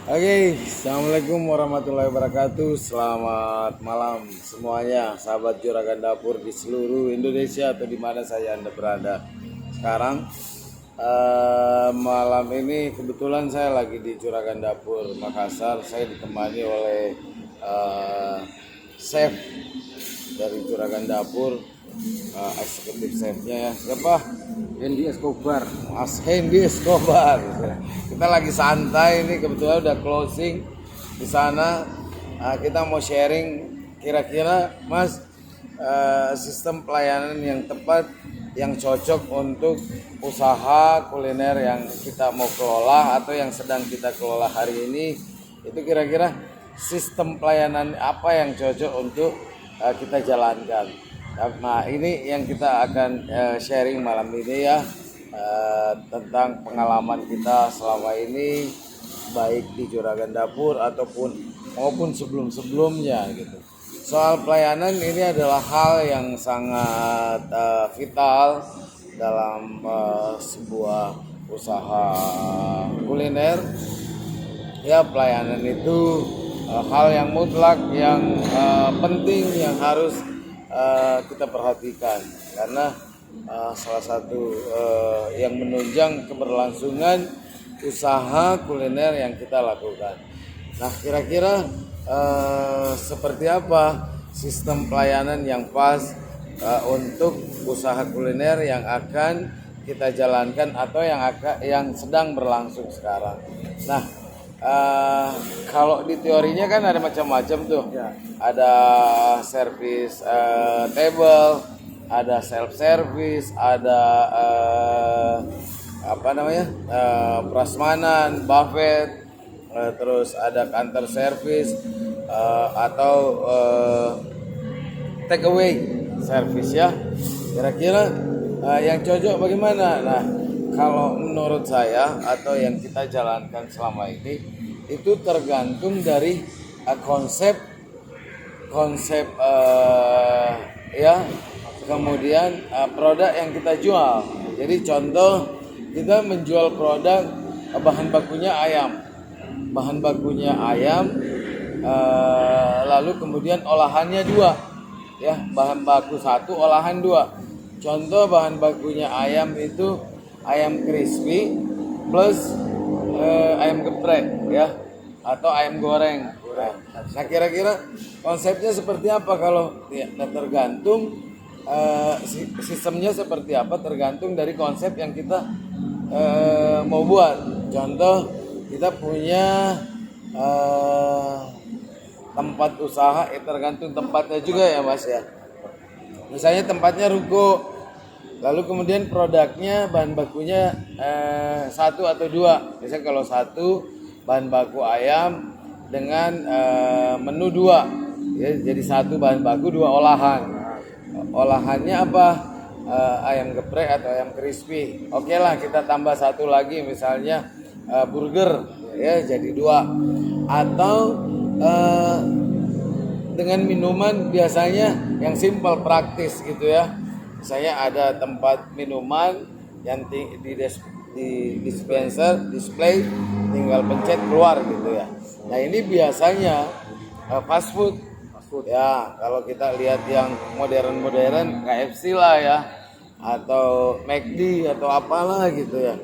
Oke, assalamualaikum warahmatullahi wabarakatuh. Selamat malam semuanya, sahabat Juragan Dapur di seluruh Indonesia atau di mana saja Anda berada. Sekarang malam ini kebetulan saya lagi di Juragan Dapur Makassar. Saya ditemani oleh chef dari Juragan Dapur, eksekutif chefnya ya. Siapa? Hendy Escobar. Mas Hendy Escobar. Kita lagi santai ini, kebetulan udah closing di sana. Kita mau sharing kira-kira Mas, sistem pelayanan yang tepat, yang cocok untuk usaha kuliner yang kita mau kelola atau yang sedang kita kelola hari ini. Itu kira-kira sistem pelayanan apa yang cocok untuk kita jalankan. Nah, ini yang kita akan sharing malam ini ya, tentang pengalaman kita selama ini, baik di Juragan Dapur ataupun maupun sebelum-sebelumnya gitu. Soal pelayanan ini adalah hal yang sangat vital dalam sebuah usaha kuliner. Ya, pelayanan itu hal yang mutlak, yang penting, yang harus kita perhatikan, karena salah satu yang menunjang keberlangsungan usaha kuliner yang kita lakukan. Nah, kira-kira seperti apa sistem pelayanan yang pas untuk usaha kuliner yang akan kita jalankan atau yang sedang berlangsung sekarang. Nah, kalau di teorinya kan ada macam-macam tuh. Ya. Ada service table, ada self service, ada prasmanan, buffet, terus ada counter service, atau take away service ya. Kira-kira yang cocok bagaimana? Nah, kalau menurut saya atau yang kita jalankan selama ini itu tergantung dari konsep ya, kemudian produk yang kita jual. Jadi contoh, kita menjual produk bahan bakunya ayam, lalu kemudian olahannya dua ya, bahan baku satu, olahan dua. Contoh bahan bakunya ayam itu ayam crispy plus ayam geprek ya, atau ayam goreng. Nah, kira-kira konsepnya seperti apa? Kalau ya, tergantung sistemnya seperti apa, tergantung dari konsep yang kita mau buat. Contoh, kita punya tempat usaha, tergantung tempatnya juga ya Mas ya. Misalnya tempatnya ruko, lalu kemudian produknya bahan bakunya satu atau dua. Misalnya kalau satu bahan baku ayam dengan menu dua, ya, jadi satu bahan baku dua olahan. Olahannya apa? Ayam geprek atau ayam crispy. Oke lah, kita tambah satu lagi misalnya burger, ya jadi dua. Atau dengan minuman biasanya yang simpel, praktis gitu ya. Saya ada tempat minuman yang di dispenser, display, tinggal pencet keluar gitu ya. Nah, ini biasanya fast food ya. Kalau kita lihat yang modern KFC lah ya, atau McD atau apalah gitu ya.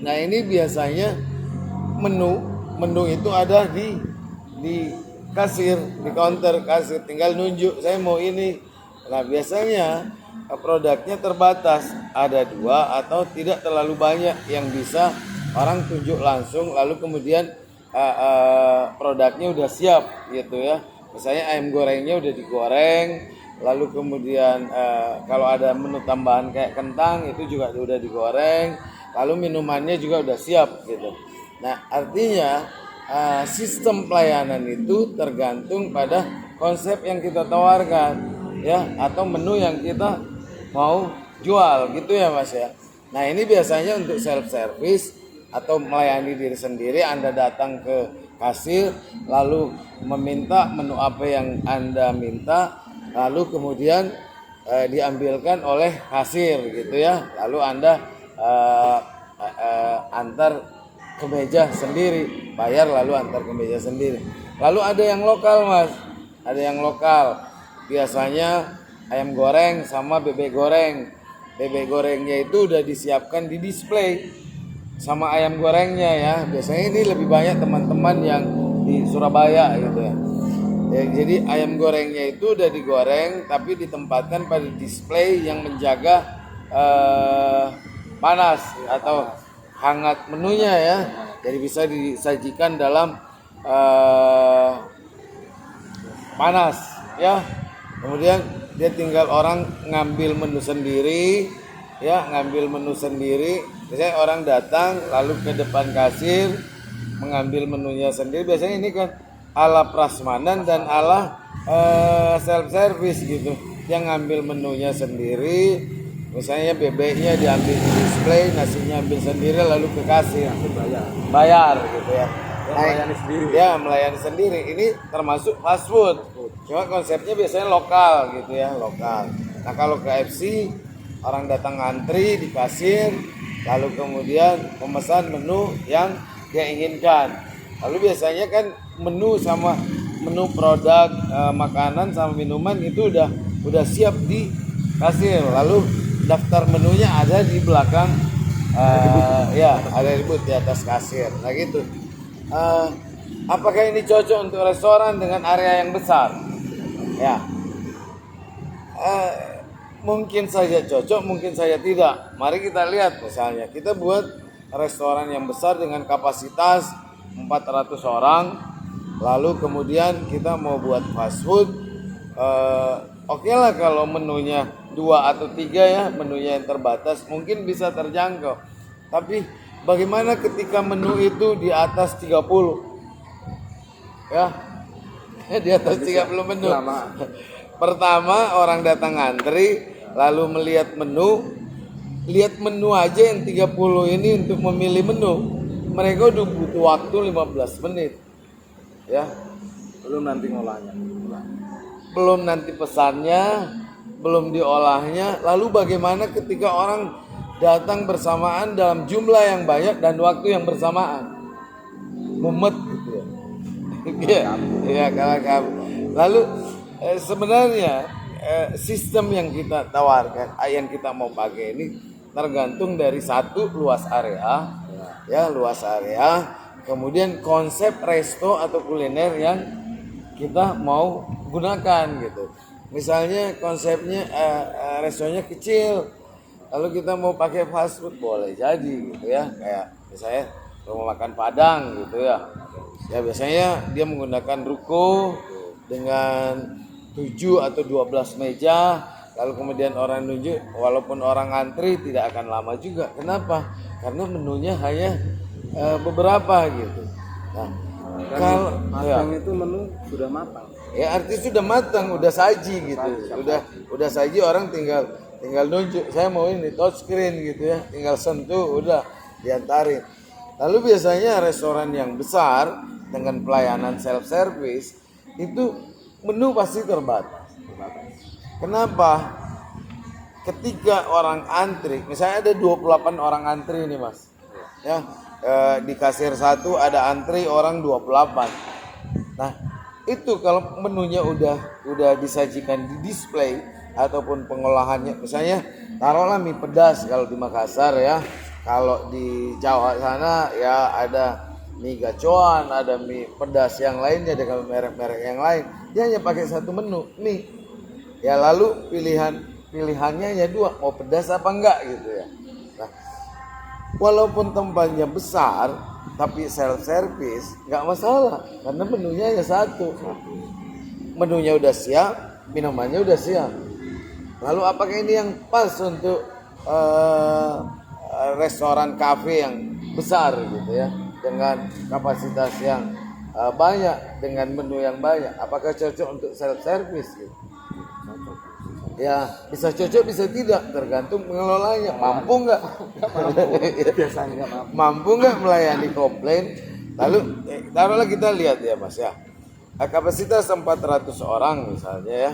Nah, ini biasanya menu itu ada di kasir, di counter kasir, tinggal nunjuk saya mau ini. Nah, biasanya produknya terbatas, ada dua atau tidak terlalu banyak yang bisa orang tunjuk langsung, lalu kemudian produknya udah siap gitu ya. Misalnya ayam gorengnya udah digoreng, lalu kemudian kalau ada menu tambahan kayak kentang itu juga udah digoreng, lalu minumannya juga udah siap gitu. Nah, artinya sistem pelayanan itu tergantung pada konsep yang kita tawarkan ya, atau menu yang kita mau jual gitu ya Mas ya. Nah, ini biasanya untuk self service atau melayani diri sendiri. Anda datang ke kasir, lalu meminta menu apa yang Anda minta, lalu kemudian diambilkan oleh kasir gitu ya. Lalu Anda antar ke meja sendiri, bayar lalu antar ke meja sendiri. Lalu ada yang lokal mas, ada yang lokal. Biasanya ayam goreng sama bebek goreng. Bebek gorengnya itu udah disiapkan di display sama ayam gorengnya ya. Biasanya ini lebih banyak teman-teman yang di Surabaya gitu ya. Ya, jadi ayam gorengnya itu udah digoreng tapi ditempatkan pada display yang menjaga panas atau hangat menunya ya. Jadi bisa disajikan dalam panas ya. Kemudian dia tinggal orang ngambil menu sendiri ya, ngambil menu sendiri. Biasanya orang datang lalu ke depan kasir mengambil menunya sendiri. Biasanya ini kan ala prasmanan dan ala self service gitu. Dia ngambil menunya sendiri, misalnya bebeknya diambil di display, nasinya ambil sendiri lalu ke kasir bayar gitu ya. Melayani sendiri. Ya melayani sendiri. Ini termasuk fast food. Cuma konsepnya biasanya lokal gitu ya, lokal. Nah kalau KFC orang datang antri di kasir, lalu kemudian memesan menu yang dia inginkan. Lalu biasanya kan menu sama menu produk makanan sama minuman itu udah siap di kasir. Lalu daftar menunya ada di belakang ya ada di atas kasir. Nah gitu. Apakah ini cocok untuk restoran dengan area yang besar? Ya. Mungkin saja cocok, mungkin saja tidak. Mari kita lihat misalnya kita buat restoran yang besar dengan kapasitas 400 orang, lalu kemudian kita mau buat fast food. Oke lah kalau menunya 2 atau 3 ya, menunya yang terbatas mungkin bisa terjangkau. Tapi bagaimana ketika menu itu di atas 30? Ya. Di atas 30 menu. Pertama orang datang ngantri, lalu melihat menu, lihat menu aja yang 30 ini untuk memilih menu. Mereka udah butuh waktu 15 menit. Ya, Belum nanti ngolahnya. belum nanti pesannya, belum diolahnya. Lalu bagaimana ketika orang datang bersamaan dalam jumlah yang banyak dan waktu yang bersamaan? Mumet gitu ya. Iya, kamu. Lalu sebenarnya sistem yang kita tawarkan, yang kita mau pakai ini tergantung dari satu luas area, ya luas area, kemudian konsep resto atau kuliner yang kita mau gunakan gitu. Misalnya konsepnya restonya kecil, lalu kita mau pakai fast food boleh jadi gitu ya, kayak misalnya rumah makan Padang gitu ya. Ya biasanya dia menggunakan ruko dengan 7 atau 12 meja, lalu kemudian orang nunjuk, walaupun orang antri tidak akan lama juga. Kenapa? Karena menunya hanya beberapa gitu. Nah, kalau matang itu menu sudah matang. ya artinya sudah matang, udah saji gitu. Udah saji, orang tinggal nunjuk, saya mau ini touchscreen gitu ya, tinggal sentuh udah diantarin. Lalu biasanya restoran yang besar dengan pelayanan self service itu menu pasti terbatas. Kenapa? Ketika orang antri, misalnya ada 28 orang antri ini mas, ya di kasir satu ada antri orang 28. Nah itu kalau menunya udah disajikan di display ataupun pengolahannya, misalnya taruhlah mie pedas kalau di Makassar ya, kalau di Jawa sana ya ada mie gacoan, ada mie pedas yang lainnya dengan merek-merek yang lain. Dia hanya pakai satu menu mie. Ya lalu pilihannya hanya 2, mau pedas apa enggak gitu ya. Nah, walaupun tempatnya besar tapi self service nggak masalah karena menunya hanya satu. Menunya udah siap, minumannya udah siap. Lalu apakah ini yang pas untuk restoran kafe yang besar gitu ya, dengan kapasitas yang banyak, dengan menu yang banyak? Apakah cocok untuk self service gitu? Ya bisa cocok bisa tidak, tergantung pengelolanya mampu nggak. Biasanya Mampu nggak melayani komplain. Lalu taruhlah kita lihat ya mas ya, kapasitas 400 orang misalnya ya,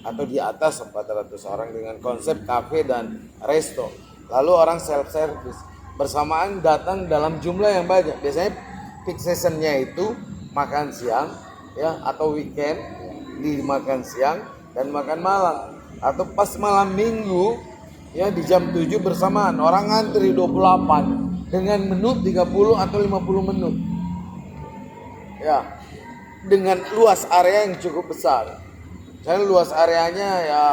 atau di atas 400 orang dengan konsep kafe dan resto. Lalu orang self service, bersamaan datang dalam jumlah yang banyak. Biasanya peak seasonnya itu makan siang ya, atau weekend di makan siang dan makan malam, atau pas malam minggu ya di jam 7 bersamaan orang ngantri 28 dengan menu 30 atau 50 menu ya, dengan luas area yang cukup besar. Saya luas areanya ya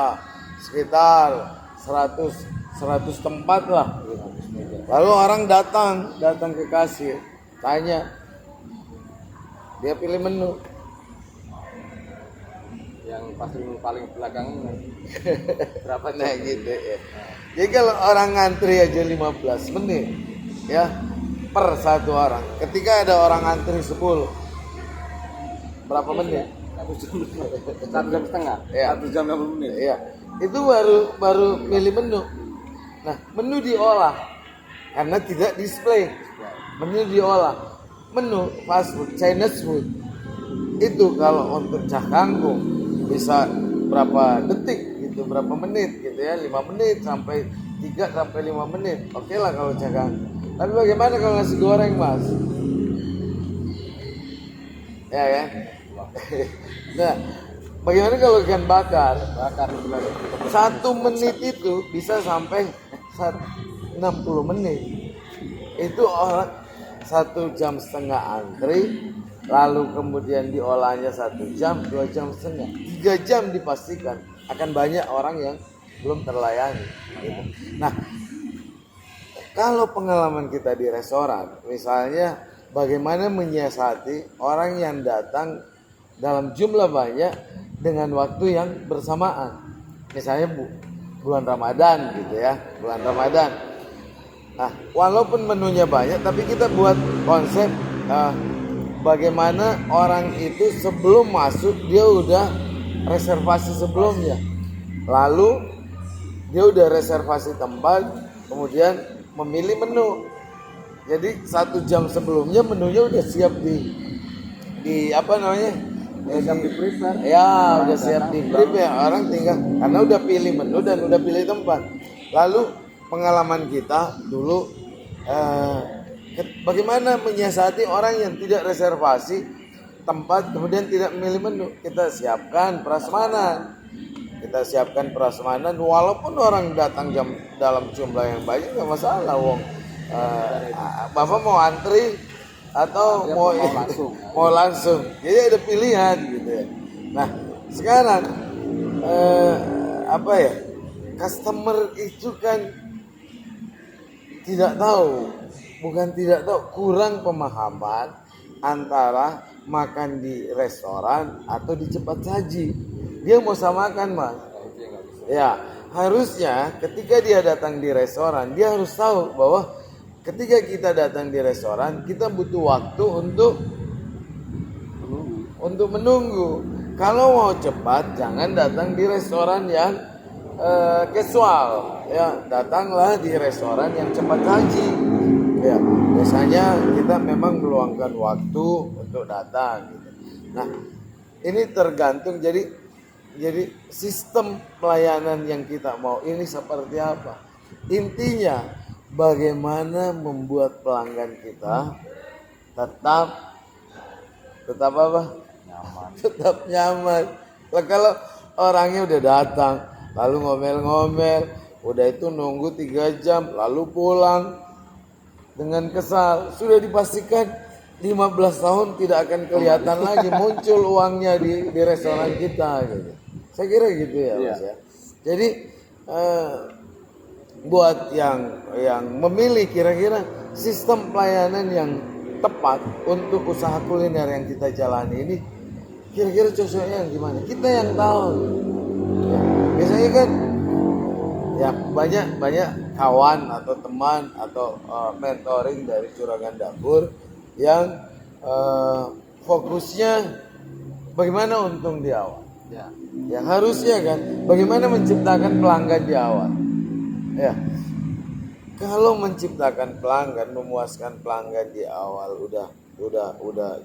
sekitar 100 tempat lah. Lalu orang datang ke kasir, tanya, dia pilih menu. Yang pasti paling belakang berapa Nah gitu ya. Jadi kalau orang ngantri aja 15 menit ya per satu orang. Ketika ada orang ngantri 10, berapa menit? 1 jam setengah, Ya. 1 jam 60 menit. Iya. Itu baru milih menu. Nah, menu diolah karena tidak display. Menu diolah. Menu fast food, Chinese food. Itu kalau untuk cah kangkung bisa berapa detik gitu, berapa menit gitu ya, 5 menit sampai 3 sampai 5 menit. Oke lah kalau cah kangkung. Tapi bagaimana kalau nasi goreng, Mas? Ya kan? Nah, bagaimana kalau ikan bakar? Bakar 1 menit itu bisa sampai 60 menit. Itu orang 1 jam setengah antri, lalu kemudian diolahnya 1 jam, 2 jam setengah, 3 jam dipastikan akan banyak orang yang belum terlayani. Gitu. Nah, kalau pengalaman kita di restoran, misalnya bagaimana menyiasati orang yang datang dalam jumlah banyak dengan waktu yang bersamaan. Misalnya bulan Ramadan gitu ya, bulan Ramadan. Nah, walaupun menunya banyak, tapi kita buat konsep bagaimana orang itu sebelum masuk dia udah reservasi sebelumnya. Lalu dia udah reservasi tempat, kemudian memilih menu. Jadi 1 jam sebelumnya menunya udah siap di apa namanya? siap di prepare. Ya, udah siap di prepare. Orang tinggal karena udah pilih menu dan udah pilih tempat. Lalu pengalaman kita dulu bagaimana menyiasati orang yang tidak reservasi tempat kemudian tidak memilih menu. Kita siapkan prasmanan walaupun orang datang dalam jumlah yang banyak nggak masalah, wong bapak mau antri atau Ya, mau langsung jadi ada pilihan gitu ya. Nah sekarang apa ya, customer itu kan tidak tahu, kurang pemahaman antara makan di restoran atau di cepat saji. Dia mau samakan, Mas. Ya, harusnya ketika dia datang di restoran, dia harus tahu bahwa ketika kita datang di restoran, kita butuh waktu untuk menunggu. Kalau mau cepat, jangan datang di restoran yang casual. Ya, datanglah di restoran yang cepat saji. Ya, biasanya kita memang meluangkan waktu untuk datang. Gitu. Nah, ini tergantung. Jadi sistem pelayanan yang kita mau ini seperti apa? Intinya bagaimana membuat pelanggan kita tetap apa? Nyaman. Tetap nyaman. Lah kalau orangnya udah datang, lalu ngomel-ngomel, udah itu nunggu 3 jam, lalu pulang dengan kesal, sudah dipastikan 15 tahun tidak akan kelihatan lagi muncul uangnya di restoran kita gitu. Saya kira gitu ya, Mas ya. Jadi buat yang memilih kira-kira sistem pelayanan yang tepat untuk usaha kuliner yang kita jalani ini, kira-kira cocoknya yang gimana? Kita yang tahu. Ya, biasanya kan ya banyak kawan atau teman atau mentoring dari Juragan Dapur yang fokusnya bagaimana untung di awal. Ya harusnya kan bagaimana menciptakan pelanggan di awal. Ya. Kalau menciptakan pelanggan, memuaskan pelanggan di awal udah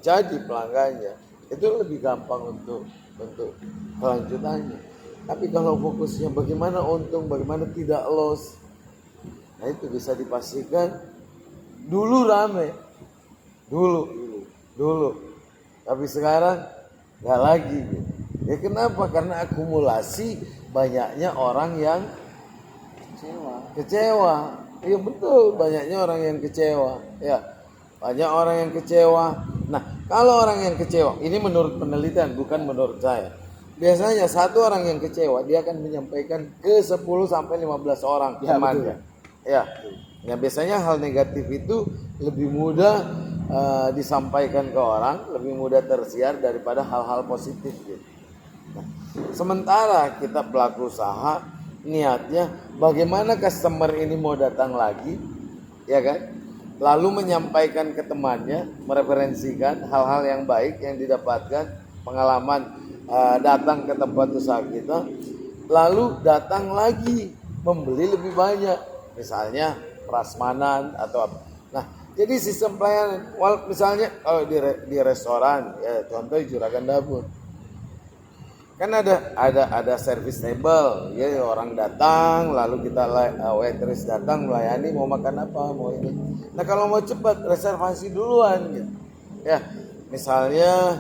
jadi pelanggannya, itu lebih gampang untuk kelanjutannya. Tapi kalau fokusnya bagaimana untung, bagaimana tidak loss, nah itu bisa dipastikan Dulu rame, dulu. Tapi sekarang nggak lagi. Gitu. Ya kenapa? Karena akumulasi banyaknya orang yang kecewa. Iya betul, banyaknya orang yang kecewa. Ya, banyak orang yang kecewa. Nah, kalau orang yang kecewa, ini menurut penelitian, bukan menurut saya. Biasanya satu orang yang kecewa, dia akan menyampaikan ke 10 sampai 15 orang temannya. Ya, ya biasanya hal negatif itu lebih mudah disampaikan ke orang, lebih mudah tersiar daripada hal-hal positif. Gitu. Nah, sementara kita pelaku usaha, niatnya bagaimana customer ini mau datang lagi, ya kan? Lalu menyampaikan ke temannya, mereferensikan hal-hal yang baik yang didapatkan, pengalaman datang ke tempat usaha kita, lalu datang lagi membeli lebih banyak, misalnya prasmanan atau apa. Nah, jadi sistem pelayanan, misalnya kalau di restoran, ya contoh Juragan Dapur, kan ada service table, ya orang datang, lalu kita waitress datang melayani, mau makan apa, mau ini. Nah kalau mau cepat reservasi duluan, gitu. Ya, misalnya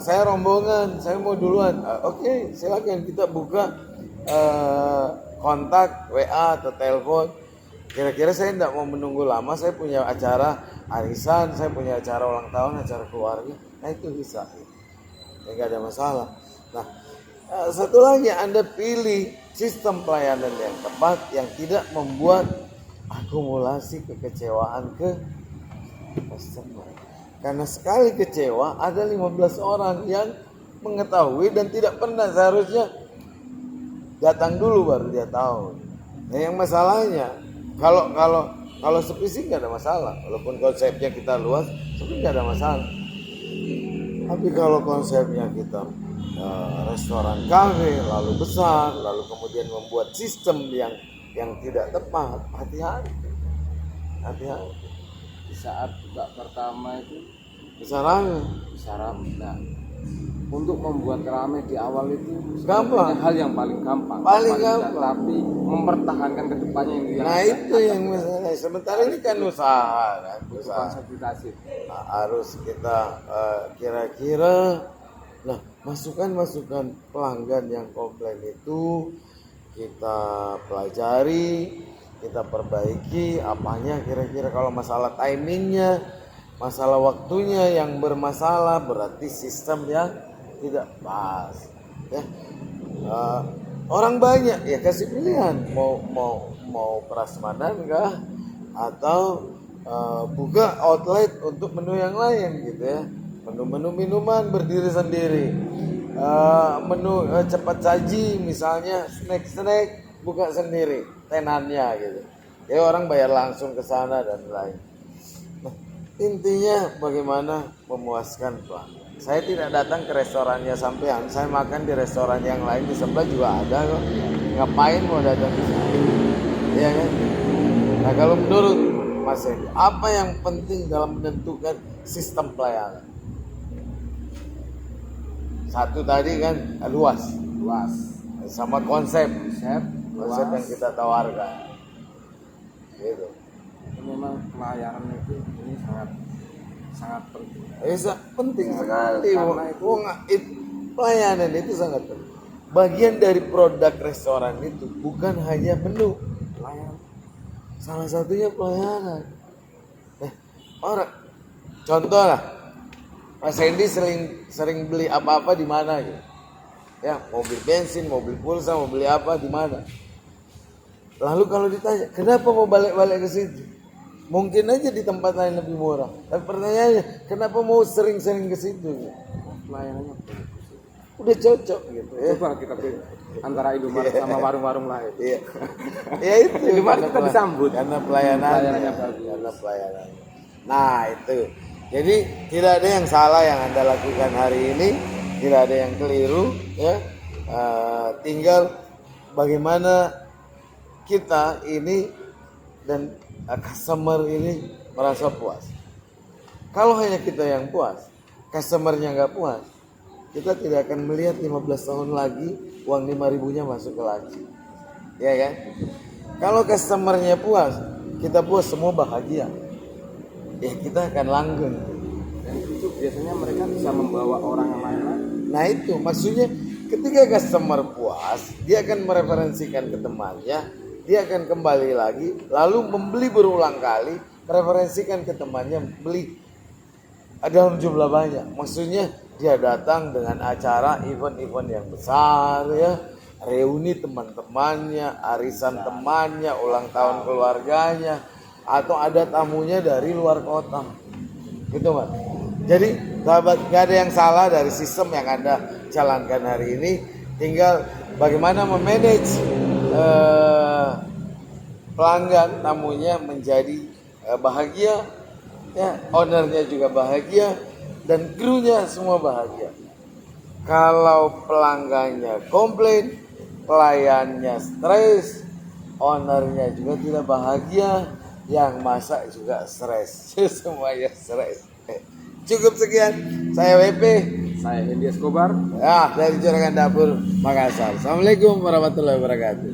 saya rombongan, saya mau duluan. Oke, silakan kita buka kontak WA atau telepon. Kira-kira saya tidak mau menunggu lama, saya punya acara arisan, saya punya acara ulang tahun, acara keluarga. Nah itu bisa, ya nggak ada masalah. Nah, satu lagi Anda pilih sistem pelayanan yang tepat yang tidak membuat akumulasi kekecewaan ke customer. Karena sekali kecewa ada 15 orang yang mengetahui dan tidak pernah, seharusnya datang dulu baru dia tahu. Nah, yang masalahnya kalau sepi sih nggak ada masalah, walaupun konsepnya kita luas, tapi nggak ada masalah. Tapi kalau konsepnya kita restoran kafe lalu besar, lalu kemudian membuat sistem yang tidak tepat, hati-hati. Di saat buka pertama itu Bisa rame. Nah, untuk membuat ramai di awal itu Gampang. hal yang paling gampang. Gampang. Tapi mempertahankan ke depannya Itu yang masalah. Sementara ini kan usaha kan, konsolidasi. Nah, harus kita kira-kira, nah masukan pelanggan yang komplain itu kita pelajari, kita perbaiki apanya, kira-kira kalau masalah timingnya, masalah waktunya yang bermasalah, berarti sistem yang tidak pas. Ya. Orang banyak ya kasih pilihan, mau prasmanan kah atau buka outlet untuk menu yang lain gitu ya. Menu-menu minuman berdiri sendiri, menu cepat saji misalnya, snack buka sendiri tenannya gitu. Ya orang bayar langsung ke sana dan lain. Nah, intinya bagaimana memuaskan pelanggan. Saya tidak datang ke restorannya sampean, saya makan di restoran yang lain di sebelah juga ada kok. Ngapain mau datang di sini? Iya kan? Nah kalau menurut Mas Edi, apa yang penting dalam menentukan sistem pelayanan? Satu tadi kan luas sama konsep yang kita tawarkan gitu. Memang pelayanan itu ini sangat penting. Penting sekali. Pelayanan itu sangat penting. Bagian dari produk restoran itu bukan hanya menu, pelayanan. Salah satunya pelayanan. Orang contoh lah, Mas Hendy sering beli apa-apa di mana gitu. Ya, mobil bensin, mobil pulsa, mau beli apa di mana. Lalu kalau ditanya, kenapa mau balik-balik ke situ? Mungkin aja di tempat lain lebih murah. Tapi pertanyaannya, kenapa mau sering-sering ke situ? Gitu? Pelayanannya udah cocok gitu ya. Coba kita pilih antara Indomaret sama warung-warung lain. Iya. Ya itu. Indomaret kita disambut karena pelayanannya bagus. Karena pelayanan. Nah itu. Jadi tidak ada yang salah yang Anda lakukan hari ini, tidak ada yang keliru, ya. Tinggal bagaimana kita ini dan customer ini merasa puas. Kalau hanya kita yang puas, customernya nggak puas, kita tidak akan melihat 15 tahun lagi uang 5.000-nya masuk ke laci. Ya kan? Kalau customernya puas, kita puas, semua bahagia. ya kita akan langgeng. Dan itu biasanya mereka bisa membawa orang yang lain lagi. Nah itu maksudnya ketika customer puas, dia akan mereferensikan ke temannya, dia akan kembali lagi, lalu membeli berulang kali, mereferensikan ke temannya, beli dalam jumlah banyak. Maksudnya dia datang dengan acara event-event yang besar ya, reuni teman-temannya, arisan temannya, ulang tahun keluarganya, atau ada tamunya dari luar kota, gitu Mas. Jadi sahabat, gak ada yang salah dari sistem yang Anda jalankan hari ini, tinggal bagaimana memanage pelanggan, tamunya menjadi bahagia, ya, ownernya juga bahagia, dan krunya semua bahagia. Kalau pelanggannya komplain, pelayannya stres, ownernya juga tidak bahagia, yang masak juga stres, semuanya stres. Cukup sekian, saya WP, Saya Hendy Escobar. dari Juragan Dapur Makassar. Assalamualaikum warahmatullahi wabarakatuh.